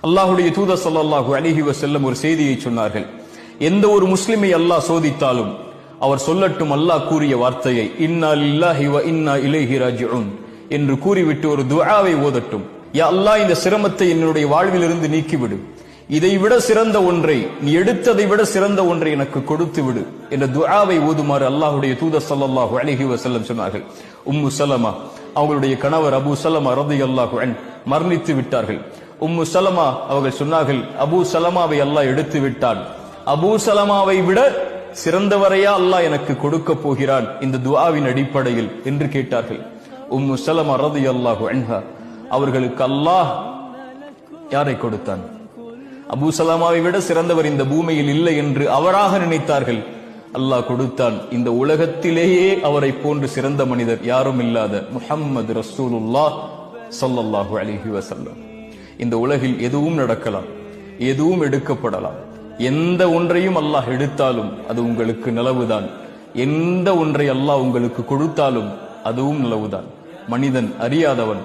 அல்லாஹ்வுடைய தூதர் ஸல்லல்லாஹு அலைஹி வஸல்லம் ஒரு செய்தியை சொன்னார்கள். எந்த ஒரு முஸ்லிமை அல்லாஹ் சோதித்தாலும் அவர் சொல்லட்டும் அல்லாஹ் கூறிய வார்த்தையை, இன்னா லில்லாஹி வ இன்னா இலைஹி ராஜிஊன் என்று கூறிவிட்டு ஒரு துஆவை ஓதட்டும். யா அல்லாஹ், இந்த சிரமத்தை என்னுடைய வாழ்விலிருந்து நீக்கிவிடு, இதைவிட சிறந்த ஒன்றை, நீ எடுத்ததை விட சிறந்த ஒன்றை எனக்கு கொடுத்து விடு என்ற துஆவை ஓதுமாறு அல்லாஹ்வுடைய தூதர் ஸல்லல்லாஹு அலைஹி வஸல்லம் சொன்னார்கள். உம்மு சலமா, அவங்களுடைய கணவர் அபூ சலமா ரலியல்லாஹு அன்ஹு மரணித்து விட்டார்கள். உம்மு சலமா அவர்கள் சொன்னார்கள், அபூ சலமாவை அல்லாஹ் எடுத்து விட்டான், அபூ சலமாவை விட சிறந்தவரையா அல்லாஹ் எனக்கு கொடுக்க போகிறான் இந்த துஆவின் அடிப்படையில் என்று கேட்டார்கள். உம்மு சலமா ரலியல்லாஹு அன்ஹா அவர்களுக்கு அல்லாஹ் யாரை கொடுத்தான்? அபூ சலமாவை விட சிறந்தவர் இந்த பூமியில் இல்லை என்று அவராக நினைத்தார்கள். அல்லாஹ் கொடுத்தான், இந்த உலகத்திலேயே அவரை போன்று சிறந்த மனிதர் யாரும் இல்லாத முஹம்மது ரசூலுல்லாஹ் ஸல்லல்லாஹு அலைஹி வஸல்லம். இந்த உலகில் எதுவும் நடக்கலாம், எதுவும் எடுக்கப்படலாம். எந்த ஒன்றையும் அல்லாஹ் எடுத்தாலும் அது உங்களுக்கு நலவுதான். எந்த ஒன்றை அல்லாஹ் உங்களுக்கு கொடுத்தாலும் அதுவும் நலவுதான். மனிதன் அறியாதவன்,